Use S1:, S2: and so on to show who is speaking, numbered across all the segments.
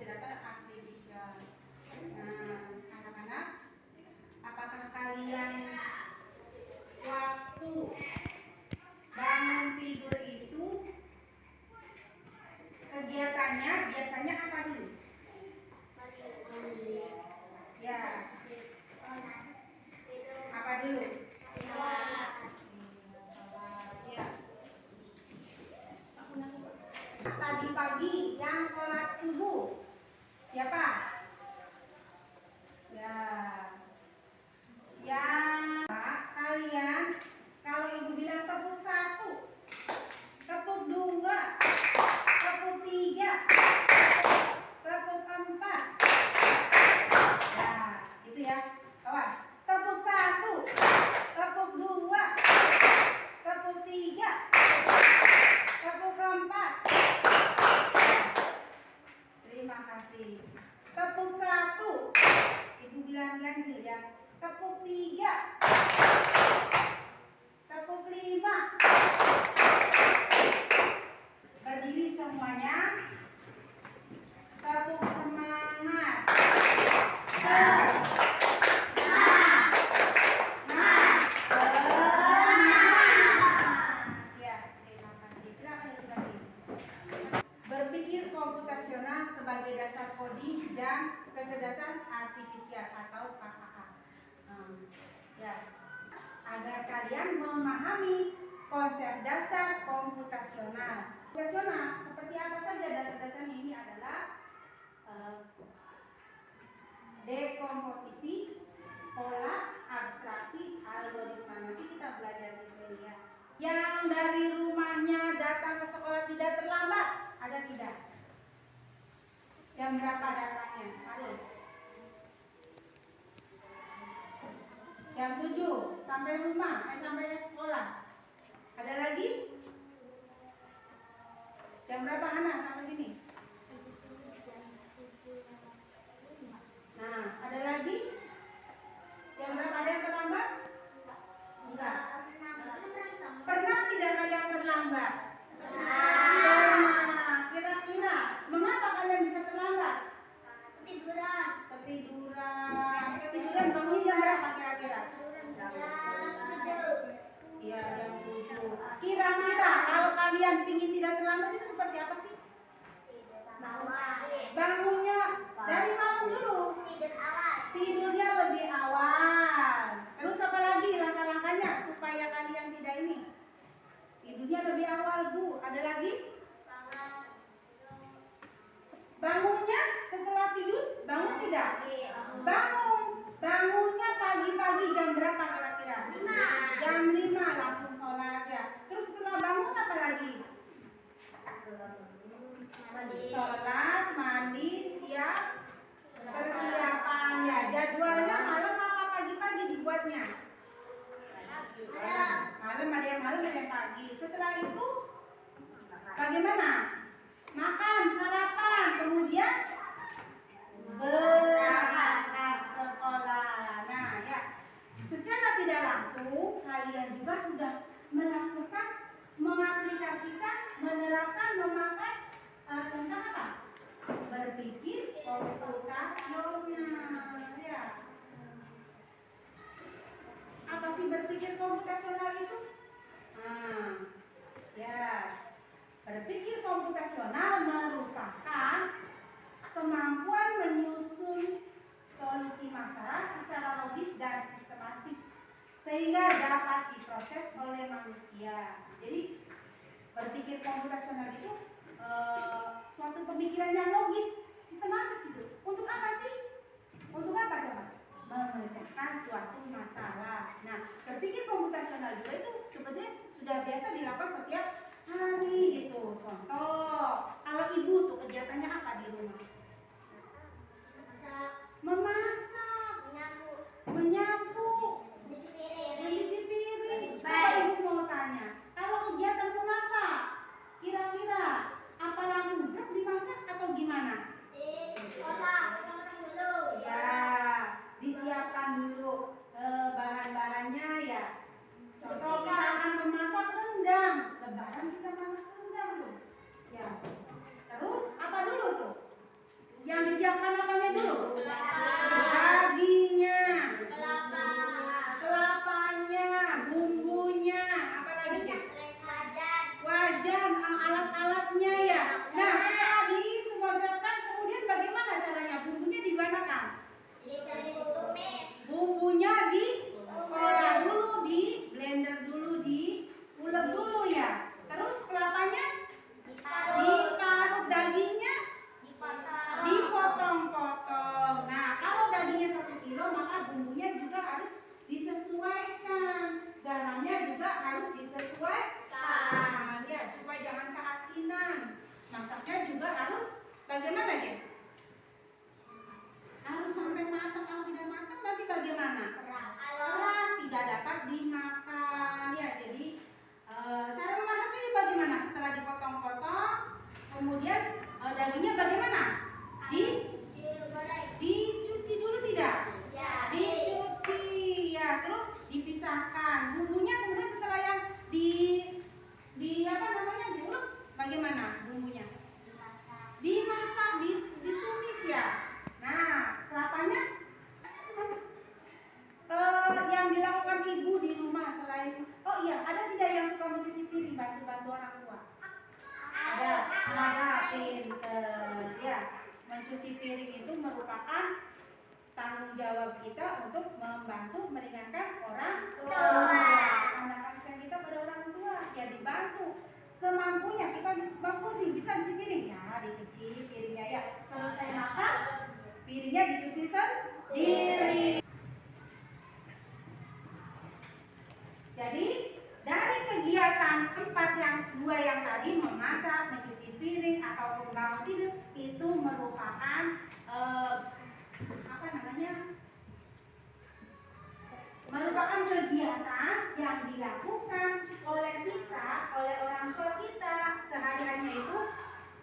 S1: data artificial. Nah, anak-anak, apakah kalian waktu bangun tidur itu kegiatannya biasanya apa dulu? Ya, apa dulu? Ya. Tadi pagi yang sholat subuh siapa? Ya. Yang kalian kalau ibu bilang tepuk 1, tepuk 2, tepuk 3, tepuk 4. Nah, itu ya. Awas. Tepuk 1, tepuk 2, tepuk 3, tepuk 4. Terima kasih. Tepuk 1, ibu bilang ganjil ya. Tepuk 3, tepuk 5. Berdiri semuanya. Tepuk semangat. Berpikir komputasional sebagai dasar coding dan kecerdasan artifisial atau KAA. Ya, agar kalian memahami konsep dasar komputasional. Komputasional seperti apa saja dasar-dasarnya ini adalah dekomposisi, pola, abstraksi, algoritma. Nanti kita belajar di sini ya. Yang dari rumahnya datang ke sekolah tidak terlambat, ada tidak? Jam berapa datangnya? Ayo. Jam 7 sampai rumah, sampai sekolah. Ada lagi? Jam berapa Hana sampai sini? Nah, ada lagi? Jam berapa ada yang terlambat? Enggak. Pernah tidak kalian terlambat? Pernah. Kira-kira mengapa kalian bisa terlambat? Ketiduran bangun jam berapa kira-kira? Iya, jam 7. Kira-kira kalau kalian ingin tidak terlambat itu seperti apa sih? Bangunnya dari malam dulu. Tidurnya lebih awal. Terus apa lagi langkah-langkahnya supaya kalian tidak ini? Tidurnya lebih awal, Bu. Ada lagi? Bangunnya setelah tidur, bangun tidak? Bangun. Bangunnya pagi-pagi jam berapa kira-kira? Jam 5 langsung sholat ya. Terus setelah bangun apa lagi? Sholat, mandi, siap, persiapan ya. Jadwalnya malam apa pagi-pagi dibuatnya? Malam, ada yang malam, ada yang pagi. Setelah itu bagaimana? Makan, sarapan, kemudian berangkat sekolah. Nah ya, secara tidak langsung kalian juga sudah melakukan, mengaplikasikan, menerapkan, memakai tentang apa? Berpikir komputasional ya. Apa sih berpikir komputasional itu? Ya, berpikir komputasional merupakan kemampuan menyusun solusi masalah secara logis dan sistematis sehingga dapat diproses oleh manusia. Jadi berpikir komputasional itu suatu pemikiran yang logis, sistematis gitu. Untuk apa sih? Untuk apa coba? Memecahkan suatu masalah. Nah, berpikir komputasional juga itu sebenarnya sudah biasa dilakukan setiap hari gitu. Contoh, kalau ibu tuh kegiatannya apa di rumah? Memasak, menyapu, mencuci piring. Apa ibu mau tanya? Kalau kegiatan memasak, kira-kira apa langsung berat dimasak atau gimana? Yang disiapkan apanya dulu? Dagingnya, kelapanya, bumbunya, apa lagi Cek? Wajan, alat-alatnya ya. Nah, setelah semua siapkan, kemudian bagaimana caranya? Bumbunya digunakan? Bumbunya diolah dulu, di blender dulu, diulek dulu ya. Terus kelapanya diparut, dagingnya dipotong-potong. Nah, kalau dagingnya 1 kilo, maka bumbunya juga harus disesuaikan. Garamnya juga harus disesuaikan. Ya, supaya jangan keasinan. Masaknya juga harus bagaimana ya? Harus sampai matang. Kalau tidak matang nanti bagaimana? Keras, tidak dapat dimakan. Ya, jadi cara memasaknya bagaimana? Setelah dipotong-potong, kemudian dagingnya bagaimana? Dicuci dulu tidak? Dicuci ya, terus dipisahkan. Bumbunya kemudian setelah yang diulek, bagaimana bumbunya? Dimasak, ditumis ya. Nah, kelapanya yang dilakukan ibu di rumah selain, oh iya, ada tidak yang suka mencuci piring, bantu orang tua? Ada, pinter ya. Mencuci piring itu merupakan tanggung jawab kita untuk membantu meringankan orang tua. Tanda kasih kita pada orang tua ya, dibantu semampunya. Kita mampu nih, bisa cuci piring ya, dicuci piringnya ya. Selesai makan, piringnya dicuci sendiri. Jadi dari kegiatan 2 yang tadi, memasak, mencuci piring ataupun bangun tidur, itu merupakan merupakan kegiatan yang dilakukan oleh kita, oleh orang tua kita sehari-harinya, itu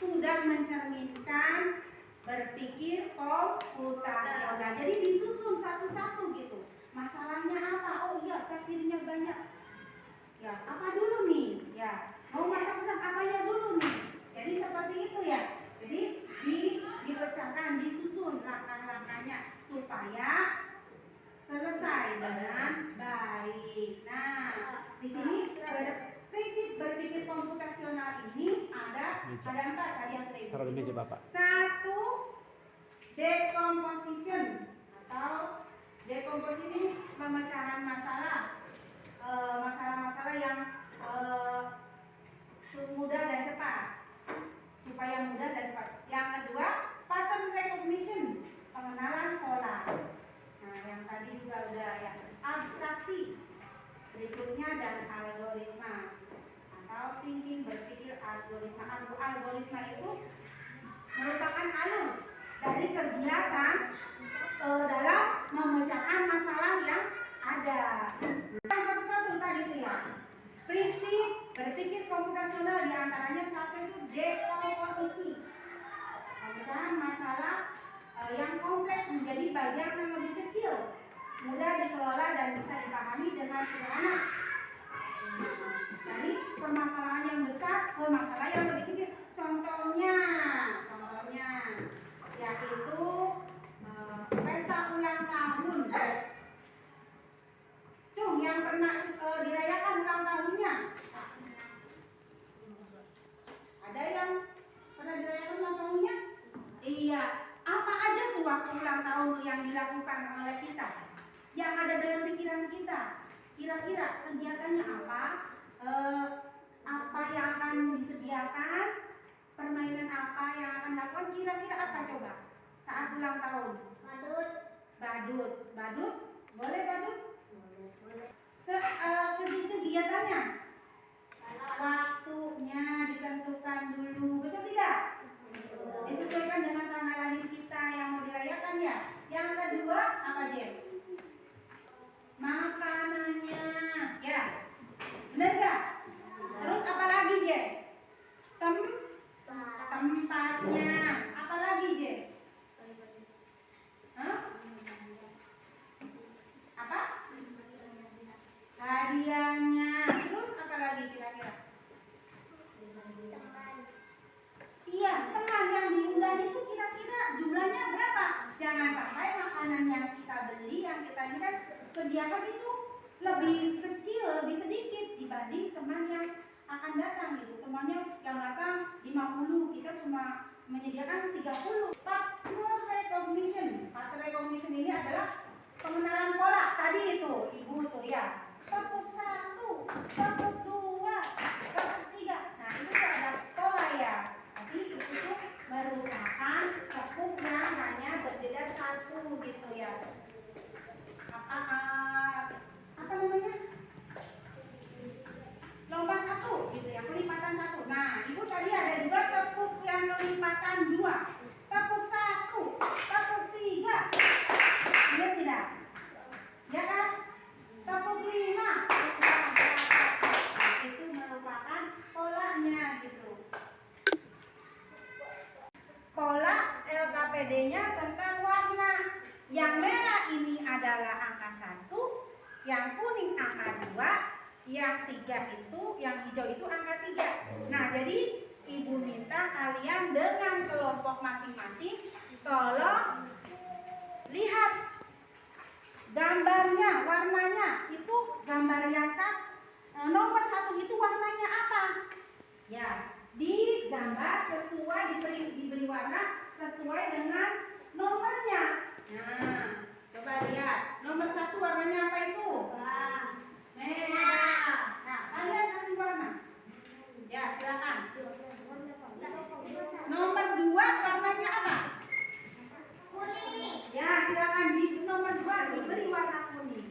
S1: sudah mencerminkan berpikir komputasional. Jadi disusun satu-satu gitu. Masalahnya apa? Oh iya, saya piringnya banyak. Ya, apa dulu nih? Ya, mau masak apanya dulu nih? Jadi seperti itu ya. Jadi dipecahkan, disusun langkah-langkahnya supaya selesai dengan baik. Nah, di sini prinsip berpikir komputasional ini ada 4 tadi yang sudah Ibu sebut. 1, decomposition atau dekomposisi, pemecahan masalah, masalah-masalah yang mudah dan cepat, supaya mudah dan cepat. Yang kedua, pattern recognition, pengenalan pola. Nah, yang tadi juga udah ya, abstraksi. Berikutnya dan algoritma atau thinking, berpikir algoritma. Algoritma itu merupakan alur dari kegiatan dalam memecahkan masalah yang ada. Satu-satu tadi itu ya. Prinsip berpikir komputasional diantaranya satu itu dekomposisi, pemecahan masalah yang kompleks menjadi bagian yang lebih kecil, mudah dikelola dan bisa dipahami dengan sederhana. Dari permasalahan yang besar ke masalah yang lebih kecil. Contohnya yaitu pesta ulang tahun. Cung, yang pernah dirayakan ulang tahunnya? Ada yang pernah dirayakan ulang tahunnya? Iya. Apa aja tuh waktu ulang tahun yang dilakukan oleh kita, yang ada dalam pikiran kita? Kira-kira kegiatannya apa? Apa yang akan disediakan? Permainan apa yang akan dilakukan? Kira-kira apa coba saat ulang tahun? Badut. Boleh badut? Kegiatannya? Waktunya ditentukan dulu, betul tidak? Disesuaikan dengan tanggal lahir kita yang mau dirayakan ya. Yang kedua apa Jen? Makanannya, ya, benar nggak? Terus apa lagi Jen? Tempatnya, apa lagi Jen? Apa? Hadiahnya. Terus apa lagi kira-kira? Iya, teman yang diundang itu kira-kira jumlah sediakan itu lebih kecil, lebih sedikit dibanding teman yang akan datang gitu. Temannya yang datang 50, kita cuma menyediakan 30. Partner recognition. Partner recognition ini adalah pengenalan pola. Tadi itu ibu tuh ya. Tepuk 1, tepuk 2, tepuk 3. Nah, itu tuh ada pola ya. Jadi itu tuh merupakan tepuk yang hanya berbeda 1 gitu ya. Apa namanya? Lompat 1 gitu ya, kelipatan 1. Nah, ibu tadi ada juga tepuk yang kelipatan 2, tepuk 1, tepuk 3. Benar tidak? Ya kan? Tepuk 5. Itu merupakan polanya gitu. Pola LKPD-nya tentang warna. Yang merah ini adalah angka 1, yang kuning angka 2, yang 3 itu, yang hijau itu angka 3. Nah, jadi ibu minta kalian dengan kelompok masing-masing tolong lihat gambarnya, warnanya. Itu gambar yang nomor 1 itu warnanya apa? Ya, digambar sesuai, diberi warna sesuai dengan nomornya. Nah, coba lihat. Nomor 1 warnanya apa itu? Merah. Nah, kalian kasih warna. Ya, silakan. Nomor 2 warnanya apa? Kuning. Ya, silakan di nomor 2 diberi warna kuning.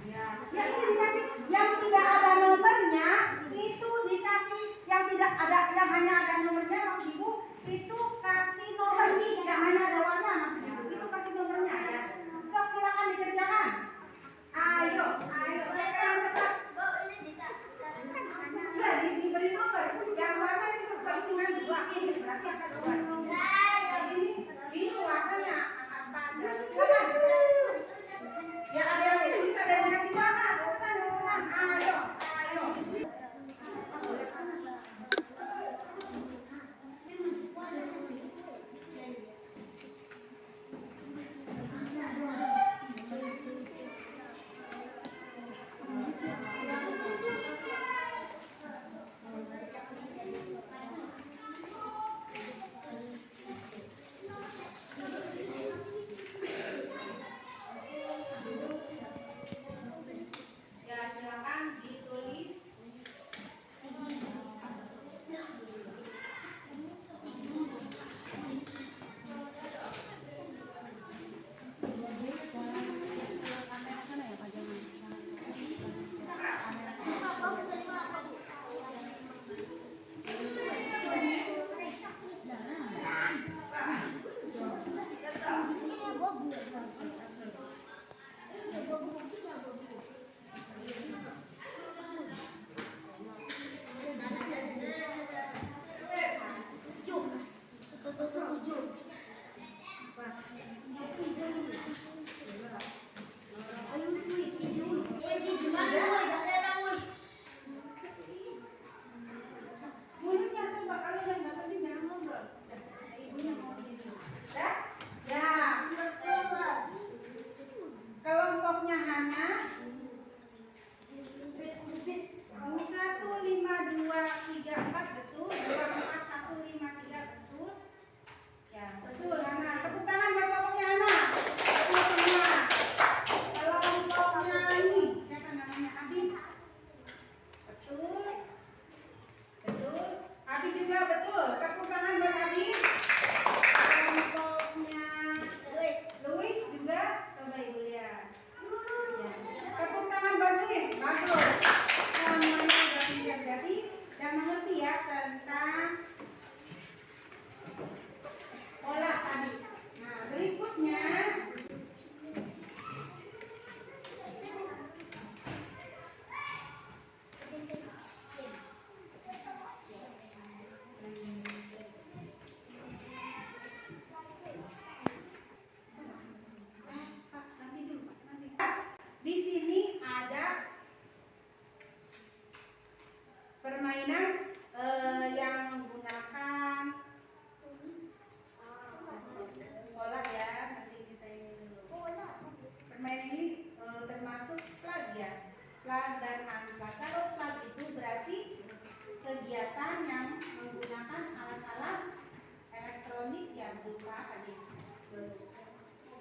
S1: Ya, yang ini dikasih yang tidak ada nomornya itu dikasih yang tidak ada, yang hanya ada nomornya maksud ibu itu kasih nomor, yang hanya ada warna maksud ibu itu kasih nomornya ya. Sok silakan dikerjakan. Ayo, siapa yang cepat? Ya, diberi nomor. Yang warna ini sesuai dengan 2. Ini berarti akan 2. Di sini biru warnanya angka 4. Silakan.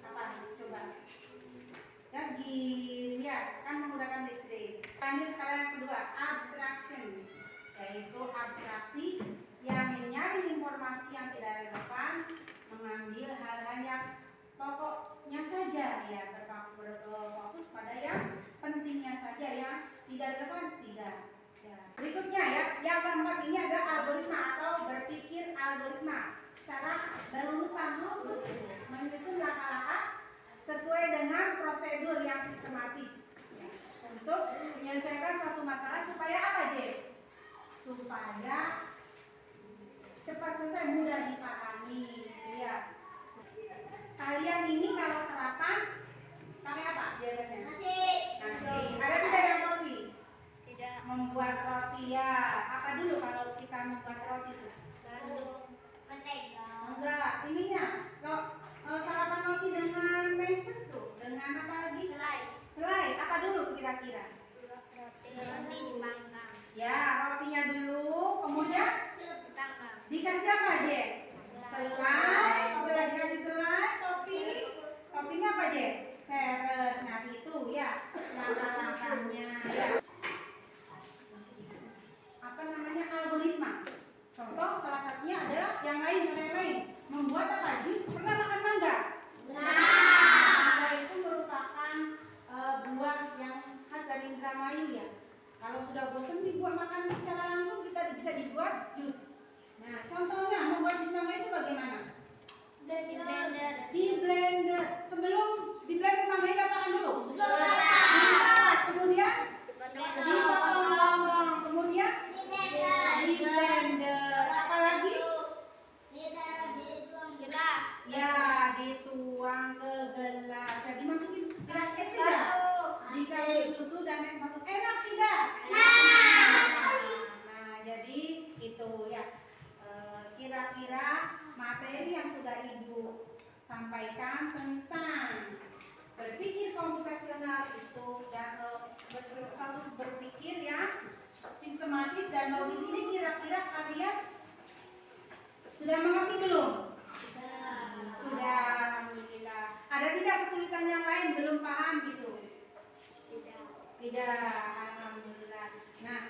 S1: Apa? Coba. Ya, gini ya, kan menggunakan listrik. Lanjut sekarang yang kedua, abstraction, yaitu abstraksi yang menyaring informasi yang tidak relevan, mengambil hal-hal yang pokoknya saja, ya berfokus pada yang pentingnya saja, yang tidak relevan tidak. Ya. Berikutnya ya, yang keempat ini ada algoritma atau berpikir algoritma. Cara berurutan menyusun langkah-langkah sesuai dengan prosedur yang sistematis ya, untuk menyelesaikan suatu masalah supaya apa, J? Supaya cepat selesai, mudah dipahami ya. Kalian ini kalau sarapan pakai apa biasanya? Nasi. Ada tidak yang roti? Tidak. Membuat roti ya. Apa dulu kalau kita membuat roti itu? Mentega. Enggak, ininya. Kalau sarapan roti dengan meses tuh, dengan apa lagi? Selai. Apa dulu kira-kira? Roti dipanggang. Ya, rotinya dulu, kemudian dikasih apa, Jen? Selai. Setelah dikasih selai, toppingnya apa, Jen? Seres. Nah, itu ya langkah-langkahnya. Ya. Apa namanya? Algoritma. Contoh salah satunya adalah yang lain. Membuat apa? Jus. Pernah makan mangga? Mangga itu merupakan buah yang khas dari Indramayu ya. Kalau sudah bosan dibuat makan secara langsung, kita bisa dibuat jus. Nah, contohnya membuat jus mangga itu bagaimana? Di blender. Sebelum di blender mangga ini apakan dulu? Diperas, kemudian dipotong-potong, kemudian di blender. Apalagi? Ya, dituang ke gelas. Jadi masukin gelas es tidak? Dikasih susu dan es masuk. Enak tidak? Nah, jadi itu ya. Kira-kira materi yang sudah Ibu sampaikan tentang berpikir komputasional itu dan satu berpikir yang sistematis dan logis ini kira-kira kalian sudah mengerti belum? Sudah, alhamdulillah. Ada tidak kesulitan yang lain belum paham gitu? Tidak, alhamdulillah. Nah,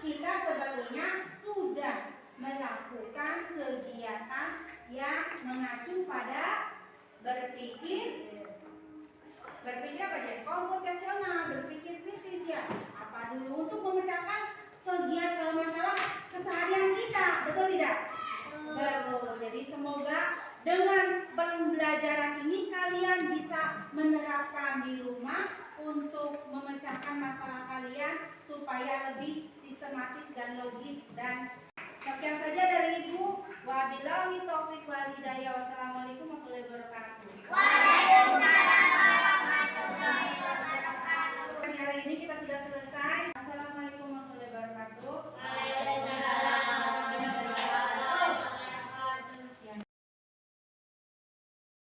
S1: kita sebetulnya sudah melakukan kegiatan yang mengacu pada berpikir apa ya? Komputasional, berpikir kritis ya. Apa dulu untuk memecahkan kegiatan masalah keseharian kita, betul tidak? Betul. Jadi semoga dengan pembelajaran ini kalian bisa menerapkan di rumah untuk memecahkan masalah kalian supaya lebih sistematis dan logis dan